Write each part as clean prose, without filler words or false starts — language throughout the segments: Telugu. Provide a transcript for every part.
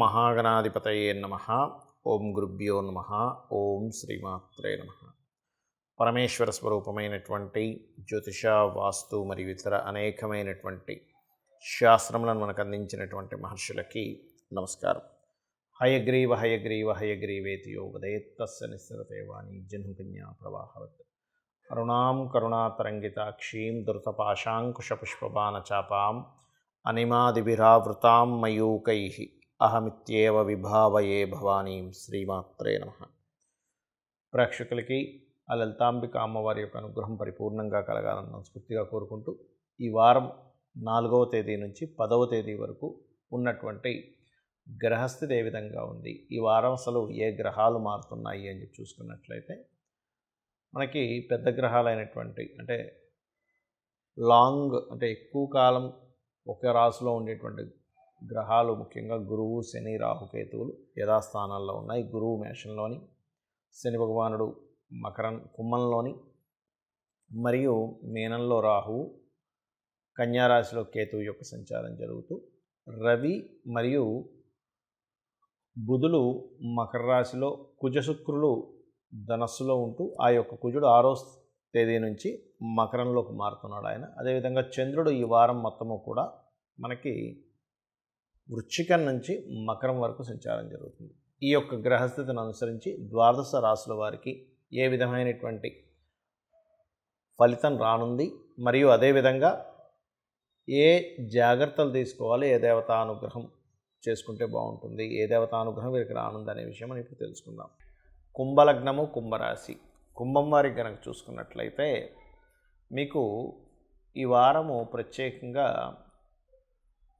మహాగణాధిపతయే నమః. ఓం గురుభ్యో నమః. ఓం శ్రీమాత్రే నమః. పరమేశ్వర స్వరూపమైనటువంటి జ్యోతిష, వాస్తు మరియు ఇతర అనేకమైనటువంటి శాస్త్రములను మనకు అందించినటువంటి మహర్షులకి నమస్కారం. హయగ్రీవ హయగ్రీవ హయగ్రీవేతి యో వదేత్తస్య నిస్సరతే వాణి జహ్నుకన్యా ప్రవాహవత్. అరుణాం కరుణాతరంగితాక్షీం ధృతపాశాంకుశపుష్పబాణచాపాం అనిమాదిభిరావృతాం మయూకైః అహమిత్యేవ విభావయే భవానీం. శ్రీమాత్రే నమః. ప్రేక్షకులకి ఆ లలితాంబిక అమ్మవారి యొక్క అనుగ్రహం పరిపూర్ణంగా కలగాలని మనస్ఫూర్తిగా కోరుకుంటూ, ఈ వారం 4వ తేదీ నుంచి 10వ తేదీ వరకు ఉన్నటువంటి గ్రహస్థితి ఏ విధంగా ఉంది, ఈ వారం అసలు ఏ గ్రహాలు మారుతున్నాయి అని చెప్పి చూసుకున్నట్లయితే, మనకి పెద్ద గ్రహాలైనటువంటి అంటే ఎక్కువ కాలం ఒక రాశిలో ఉండేటువంటి గ్రహాలు ముఖ్యంగా గురువు, శని, రాహుకేతువులు యథాస్థానాల్లో ఉన్నాయి. గురువు మేషంలోని, శని భగవానుడు కుంభంలోని, మరియు మీనంలో రాహువు, కన్యారాశిలో కేతువు యొక్క సంచారం జరుగుతూ, రవి మరియు బుధులు మకర రాశిలో, కుజశుక్రులు ధనస్సులో ఉంటూ, ఆ యొక్క కుజుడు 6వ తేదీ నుంచి మకరంలోకి మారుతున్నాడు ఆయన. అదేవిధంగా చంద్రుడు ఈ వారం మొత్తము కూడా మనకి వృశ్చికం నుంచి మకరం వరకు సంచారం జరుగుతుంది. ఈ యొక్క గ్రహస్థితిని అనుసరించి ద్వాదశ రాశుల వారికి ఏ విధమైనటువంటి ఫలితం రానుంది, మరియు అదేవిధంగా ఏ జాగ్రత్తలు తీసుకోవాలి, ఏ దేవతానుగ్రహం చేసుకుంటే బాగుంటుంది, ఏ దేవతానుగ్రహం వీరికి రానుంది అనే విషయం మనం ఇప్పుడు తెలుసుకుందాం. కుంభలగ్నము, కుంభరాశి. కుంభం వారికి కనుక చూసుకున్నట్లయితే, మీకు ఈ వారము ప్రత్యేకంగా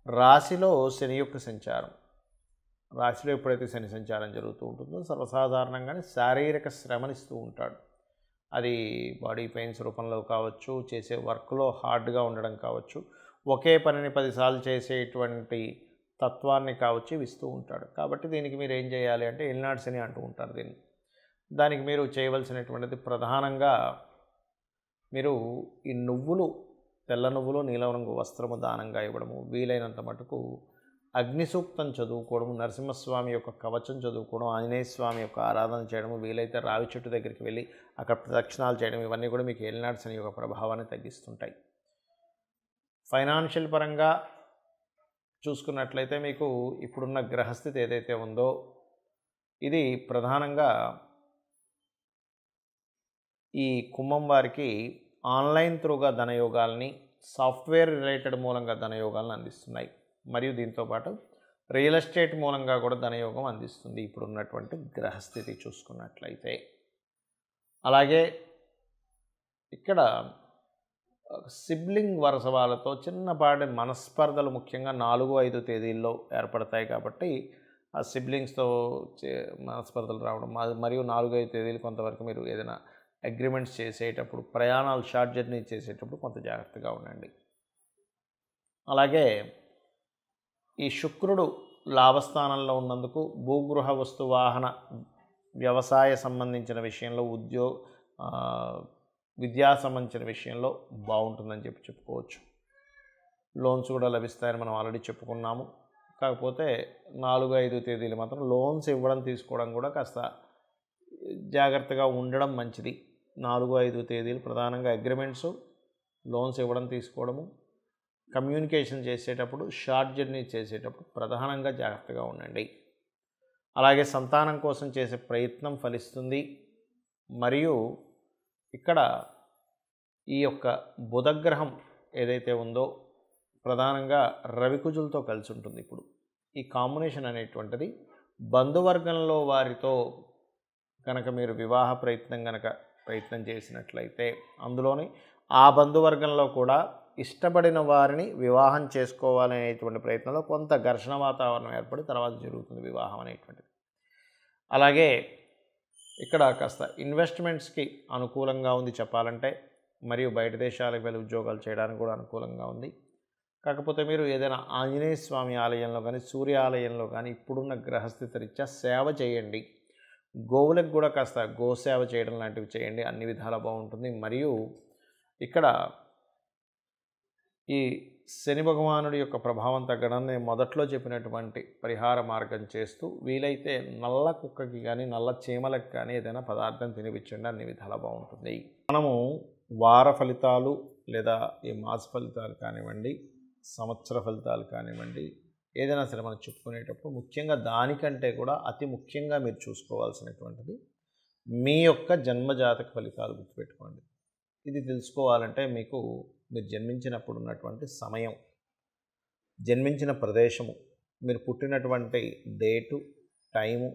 రాశిలో శని యొక్క సంచారం, రాశిలో ఎప్పుడైతే శని సంచారం జరుగుతూ ఉంటుందో సర్వసాధారణంగానే శారీరక శ్రమనిస్తూ ఉంటాడు. అది బాడీ పెయిన్స్ రూపంలో కావచ్చు, చేసే వర్క్లో హార్డ్గా ఉండడం కావచ్చు, ఒకే పనిని 10 సార్లు చేసేటువంటి తత్వాన్ని కావచ్చు ఇస్తూ ఉంటాడు. కాబట్టి దీనికి మీరు ఏం చేయాలి అంటే, ఏలినాడు శని అంటూ ఉంటారు దీన్ని. దానికి మీరు చేయవలసినటువంటిది ప్రధానంగా, మీరు ఈ తెల్ల నువ్వులు, నీలం రంగు వస్త్రము దానంగా ఇవ్వడము, వీలైనంత మటుకు అగ్ని సూక్తం చదువుకోవడము, నరసింహస్వామి యొక్క కవచం చదువుకోవడం, ఆంజనేయ స్వామి యొక్క ఆరాధన చేయడము, వీలైతే రావి చెట్టు దగ్గరికి వెళ్ళి అక్కడ ప్రదక్షిణాలు చేయడం, ఇవన్నీ కూడా మీకు ఏలినాడు శని యొక్క ప్రభావాన్ని తగ్గిస్తుంటాయి. ఫైనాన్షియల్ పరంగా చూసుకున్నట్లయితే, మీకు ఇప్పుడున్న గ్రహస్థితి ఏదైతే ఉందో ఇది ప్రధానంగా ఈ కుంభం వారికి ఆన్లైన్ త్రూగా ధనయోగాల్ని, సాఫ్ట్వేర్ రిలేటెడ్ మూలంగా ధనయోగాలను అందిస్తున్నాయి. మరియు దీంతోపాటు రియల్ ఎస్టేట్ మూలంగా కూడా ధనయోగం అందిస్తుంది ఇప్పుడున్నటువంటి గ్రహస్థితి చూసుకున్నట్లయితే. అలాగే ఇక్కడ సిబ్లింగ్ వరుస వాళ్ళతో చిన్నపాటి మనస్పర్ధలు ముఖ్యంగా 4-5 తేదీల్లో ఏర్పడతాయి. కాబట్టి ఆ సిబ్లింగ్స్తో మనస్పర్ధలు రావడం, మరియు 4-5 తేదీలు కొంతవరకు మీరు ఏదైనా అగ్రిమెంట్స్ చేసేటప్పుడు, ప్రయాణాలు షార్ట్ జర్నీ చేసేటప్పుడు కొంత జాగ్రత్తగా ఉండండి. అలాగే ఈ శుక్రుడు లాభస్థానంలో ఉన్నందుకు భూగృహ వస్తు వాహన వ్యవసాయ సంబంధించిన విషయంలో, విద్యా సంబంధించిన విషయంలో బాగుంటుందని చెప్పుకోవచ్చు. లోన్స్ కూడా లభిస్తాయని మనం ఆల్రెడీ చెప్పుకున్నాము. కాకపోతే 4-5 తేదీలు మాత్రం లోన్స్ ఇవ్వడం, తీసుకోవడం కూడా కాస్త జాగ్రత్తగా ఉండడం మంచిది. 4-5 తేదీలు ప్రధానంగా అగ్రిమెంట్స్, లోన్స్ ఇవ్వడం, తీసుకోవడము, కమ్యూనికేషన్ చేసేటప్పుడు, షార్ట్ జర్నీ చేసేటప్పుడు ప్రధానంగా జాగ్రత్తగా ఉండండి. అలాగే సంతానం కోసం చేసే ప్రయత్నం ఫలిస్తుంది. మరియు ఇక్కడ ఈ యొక్క బుధగ్రహం ఏదైతే ఉందో ప్రధానంగా రవికుజులతో కలిసి ఉంటుంది. ఇప్పుడు ఈ కాంబినేషన్ అనేటువంటిది బంధువర్గంలో వారితో కనుక మీరు వివాహ ప్రయత్నం చేసినట్లయితే, అందులోని ఆ బంధువర్గంలో కూడా ఇష్టపడిన వారిని వివాహం చేసుకోవాలనేటువంటి ప్రయత్నంలో కొంత ఘర్షణ వాతావరణం ఏర్పడి తర్వాత జరుగుతుంది వివాహం అనేటువంటిది. అలాగే ఇక్కడ కాస్త ఇన్వెస్ట్మెంట్స్కి అనుకూలంగా ఉంది చెప్పాలంటే, మరియు బయట దేశాలకు వెళ్ళి ఉద్యోగాలు చేయడానికి కూడా అనుకూలంగా ఉంది. కాకపోతే మీరు ఏదైనా ఆంజనేయ స్వామి ఆలయంలో కానీ, సూర్య ఆలయంలో కానీ ఇప్పుడున్న గ్రహస్థితి రీత్యా సేవ చేయండి. గోవులకు కూడా కాస్త గోసేవ చేయడం లాంటివి చేయండి, అన్ని విధాలా బాగుంటుంది. మరియు ఇక్కడ ఈ శని భగవానుడి యొక్క ప్రభావం తగ్గడం నేను మొదట్లో చెప్పినటువంటి పరిహార మార్గం చేస్తూ వీలైతే నల్ల కుక్కకి కానీ నల్ల చీమలకు కానీ ఏదైనా పదార్థం తినిపించండి, అన్ని విధాలా బాగుంటుంది. మనము వార ఫలితాలు లేదా ఈ మాస ఫలితాలు కానివ్వండి, సంవత్సర ఫలితాలు కానివ్వండి, ఏదైనా సరే మనం చెప్పుకునేటప్పుడు ముఖ్యంగా దానికంటే కూడా అతి ముఖ్యంగా మీరు చూసుకోవాల్సినటువంటిది మీ యొక్క జన్మజాతక ఫలితాలు గుర్తుపెట్టుకోండి. ఇది తెలుసుకోవాలంటే మీరు జన్మించినప్పుడు ఉన్నటువంటి సమయం, జన్మించిన ప్రదేశము, మీరు పుట్టినటువంటి డేటు, టైము,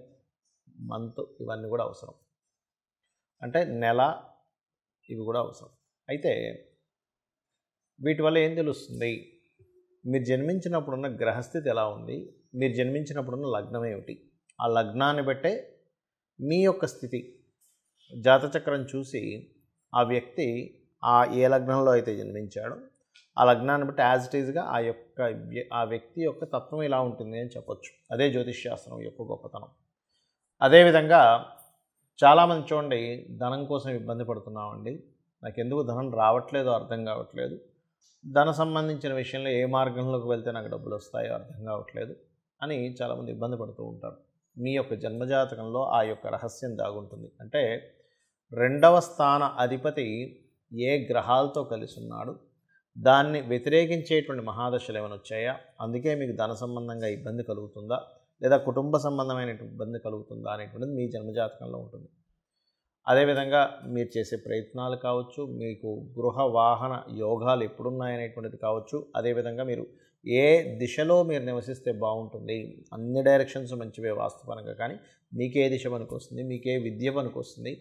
మంత్ ఇవన్నీ కూడా అవసరం. అంటే నెల ఇవి కూడా అవసరం. అయితే వీటి వల్ల ఏం తెలుస్తుంది? మీరు జన్మించినప్పుడున్న గ్రహస్థితి ఎలా ఉంది, మీరు జన్మించినప్పుడున్న లగ్నం ఏమిటి, ఆ లగ్నాన్ని బట్టే మీ యొక్క స్థితి జాతచక్రం చూసి ఆ వ్యక్తి ఏ లగ్నంలో అయితే జన్మించాడో ఆ లగ్నాన్ని బట్టి యాజ్ ఇట్ ఈజ్గా ఆ వ్యక్తి యొక్క తత్వం ఇలా ఉంటుంది అని చెప్పొచ్చు. అదే జ్యోతిష్శాస్త్రం యొక్క గొప్పతనం. అదేవిధంగా చాలామంది చూడండి, ధనం కోసం ఇబ్బంది పడుతున్నామండి, నాకు ఎందుకు ధనం రావట్లేదో అర్థం కావట్లేదు, ధన సంబంధించిన విషయంలో ఏ మార్గంలోకి వెళ్తే నాకు డబ్బులు వస్తాయో అర్థం కావట్లేదు అని చాలామంది ఇబ్బంది పడుతూ ఉంటారు. మీ యొక్క జన్మజాతకంలో ఆ యొక్క రహస్యం దాగుంటుంది. అంటే 2వ స్థాన అధిపతి ఏ గ్రహాలతో కలిసి ఉన్నాడు, దాన్ని వ్యతిరేకించేటువంటి మహాదశలు ఏమైనా వచ్చాయా, అందుకే మీకు ధన సంబంధంగా ఇబ్బంది కలుగుతుందా లేదా కుటుంబ సంబంధమైన ఇబ్బంది కలుగుతుందా అనేటువంటిది మీ జన్మజాతకంలో ఉంటుంది. అదేవిధంగా మీరు చేసే ప్రయత్నాలు కావచ్చు, మీకు గృహ వాహన యోగాలు ఎప్పుడున్నాయనేటువంటిది కావచ్చు, అదేవిధంగా మీరు ఏ దిశలో మీరు నివసిస్తే బాగుంటుంది, అన్ని డైరెక్షన్స్ మంచివే వాస్తుపరంగా, కానీ మీకే దిశ పనికొస్తుంది, మీకే విద్య పనికొస్తుంది.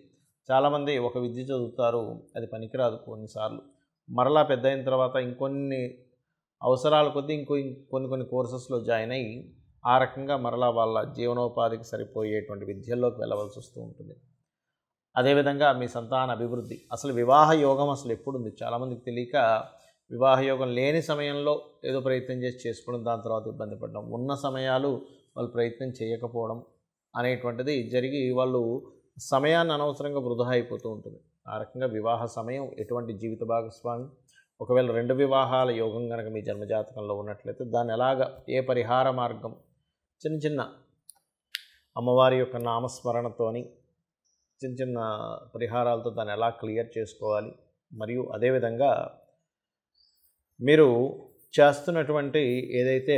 చాలామంది ఒక విద్య చదువుతారు, అది పనికిరాదు కొన్నిసార్లు, మరలా పెద్ద అయిన తర్వాత ఇంకొన్ని అవసరాల కొద్దీ కొన్ని కోర్సెస్లో జాయిన్ అయ్యి ఆ రకంగా మరలా వాళ్ళ జీవనోపాధికి సరిపోయేటువంటి విద్యల్లోకి వెళ్ళవలసి వస్తూ ఉంటుంది. అదేవిధంగా మీ సంతాన అభివృద్ధి, అసలు వివాహ యోగం అసలు ఎప్పుడుంది చాలామందికి తెలియక వివాహ యోగం లేని సమయంలో ఏదో ప్రయత్నం చేసి చేసుకోవడం, దాని తర్వాత ఇబ్బంది పడడం, ఉన్న సమయాలు వాళ్ళు ప్రయత్నం చేయకపోవడం అనేటువంటిది జరిగి వాళ్ళు సమయాన్ని అనవసరంగా వృధా అయిపోతూ ఉంటుంది. ఆ రకంగా వివాహ సమయం, ఎటువంటి జీవిత భాగస్వామి, ఒకవేళ 2 వివాహాల యోగం కనుక మీ జన్మజాతకంలో ఉన్నట్లయితే దాన్ని ఎలాగ ఏ పరిహార మార్గం, చిన్న అమ్మవారి యొక్క నామస్మరణతోని చిన్న పరిహారాలతో దాన్ని ఎలా క్లియర్ చేసుకోవాలి, మరియు అదేవిధంగా మీరు చేస్తున్నటువంటి ఏదైతే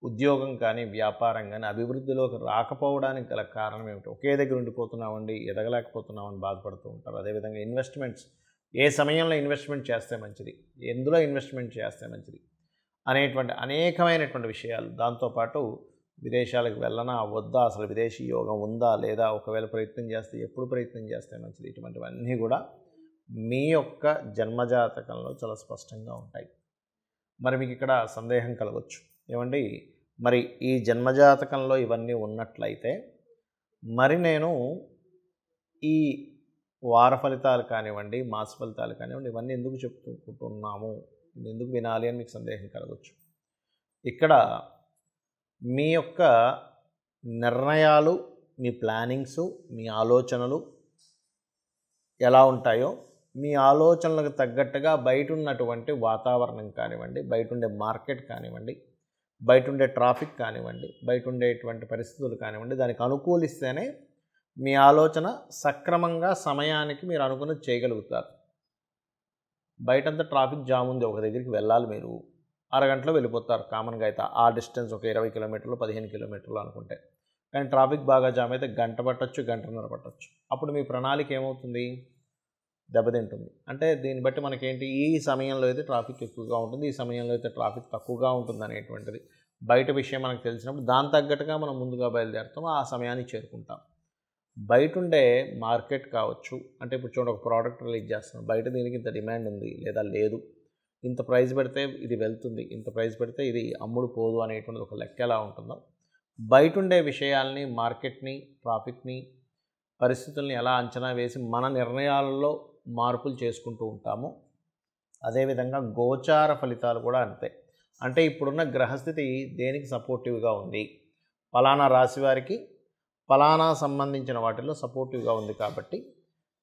ఉద్యోగం కానీ వ్యాపారం కానీ అభివృద్ధిలోకి రాకపోవడానికి గల కారణం ఏమిటి? ఒకే దగ్గర ఉండిపోతున్నామండి, ఎదగలేకపోతున్నామని బాధపడుతూ ఉంటారు. అదేవిధంగా ఇన్వెస్ట్మెంట్స్, ఏ సమయంలో ఇన్వెస్ట్మెంట్ చేస్తే మంచిది, ఎందులో ఇన్వెస్ట్మెంట్ చేస్తే మంచిది అనేటువంటి అనేకమైనటువంటి విషయాలు, దాంతోపాటు విదేశాలకు వెళ్ళనా వద్దా, అసలు విదేశీ యోగం ఉందా లేదా, ఒకవేళ ప్రయత్నం చేస్తే ఎప్పుడు ప్రయత్నం చేస్తే మంచిది, ఇటువంటివన్నీ కూడా మీ యొక్క జన్మజాతకంలో చాలా స్పష్టంగా ఉంటాయి. మరి మీకు ఇక్కడ సందేహం కలగవచ్చు, ఏమండి మరి ఈ జన్మజాతకంలో ఇవన్నీ ఉన్నట్లయితే మరి నేను ఈ వార ఫలితాలు కానివ్వండి, మాస ఫలితాలు కానివ్వండి, ఇవన్నీ ఎందుకు చెప్పుకుంటున్నాము, ఎందుకు వినాలి అని మీకు సందేహం కలగవచ్చు. ఇక్కడ మీ యొక్క నిర్ణయాలు, మీ ప్లానింగ్స్, మీ ఆలోచనలు ఎలా ఉంటాయో, మీ ఆలోచనలకు తగ్గట్టుగా బయట ఉన్నటువంటి వాతావరణం కానివ్వండి, బయట ఉండే మార్కెట్ కానివ్వండి, బయట ఉండే ట్రాఫిక్ కానివ్వండి, బయట ఉండేటువంటి పరిస్థితులు కానివ్వండి, దానికి అనుకూలిస్తేనే మీ ఆలోచన సక్రమంగా సమయానికి మీరు అనుకున్నది చేయగలుగుతారు. బయటంతా ట్రాఫిక్ జామ్ ఉంది, ఒక దగ్గరికి వెళ్ళాలి, మీరు అరగంటలో వెళ్ళిపోతారు కామన్గా అయితే, ఆ డిస్టెన్స్ ఒక 20 కిలోమీటర్లు 15 కిలోమీటర్లు అనుకుంటే. కానీ ట్రాఫిక్ బాగా జామ్ అయితే గంట పట్టచ్చు, గంటన్నర పట్టచ్చు. అప్పుడు మీ ప్రణాళిక ఏమవుతుంది? దెబ్బతింటుంది. అంటే దీన్ని బట్టి మనకేంటి, ఈ సమయంలో అయితే ట్రాఫిక్ ఎక్కువగా ఉంటుంది, ఈ సమయంలో అయితే ట్రాఫిక్ తక్కువగా ఉంటుంది అనేటువంటిది బయట విషయం మనకు తెలిసినప్పుడు దాని తగ్గట్టుగా మనం ముందుగా బయలుదేరుతాం, ఆ సమయానికి చేరుకుంటాం. బయట ఉండే మార్కెట్ కావచ్చు, అంటే ఇప్పుడు చూడండి, ఒక ప్రోడక్ట్ రిలీజ్ చేస్తున్నాం, బయట దీనికి ఇంత డిమాండ్ ఉంది లేదా లేదు, ఇంత ప్రైస్ పెడితే ఇది వెళ్తుంది, ఇంత ప్రైస్ పెడితే ఇది అమ్ముడు పోదు అనేటువంటిది ఒక లెక్క ఎలా ఉంటుందో, బయట ఉండే విషయాల్ని, మార్కెట్ని, ట్రాఫిక్ని, పరిస్థితుల్ని ఎలా అంచనా వేసి మన నిర్ణయాలలో మార్పులు చేసుకుంటూ ఉంటాము. అదేవిధంగా గోచార ఫలితాలు కూడా అంతే. అంటే ఇప్పుడున్న గ్రహస్థితి దేనికి సపోర్టివ్గా ఉంది, ఫలానా రాశి వారికి ఫలానా సంబంధించిన వాటిల్లో సపోర్టివ్గా ఉంది కాబట్టి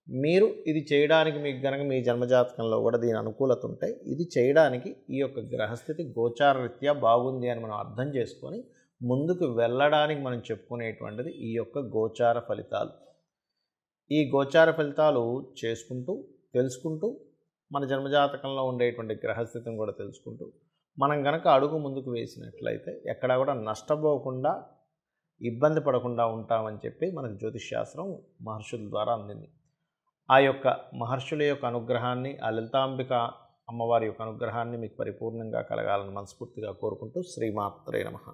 మీరు ఇది చేయడానికి మీకు గనక మీ జన్మజాతకంలో కూడా దీని అనుకూలత ఉంటే ఇది చేయడానికి ఈ యొక్క గ్రహస్థితి గోచార రీత్యా బాగుంది అని మనం అర్థం చేసుకొని ముందుకు వెళ్ళడానికి మనం చెప్పుకునేటువంటిది ఈ యొక్క గోచార ఫలితాలు. ఈ గోచార ఫలితాలు చేసుకుంటూ తెలుసుకుంటూ మన జన్మజాతకంలో ఉండేటువంటి గ్రహస్థితిని కూడా తెలుసుకుంటూ మనం గనక అడుగు ముందుకు వేసినట్లయితే ఎక్కడా కూడా నష్టపోకుండా ఇబ్బంది పడకుండా ఉంటామని చెప్పి మనకు జ్యోతిష్శాస్త్రం మహర్షుల ద్వారా అందింది. ఆ యొక్క మహర్షుల యొక్క అనుగ్రహాన్ని, ఆ లలితాంబిక అమ్మవారి యొక్క అనుగ్రహాన్ని మీకు పరిపూర్ణంగా కలగాలని మనస్ఫూర్తిగా కోరుకుంటూ శ్రీమాత్రే నమః.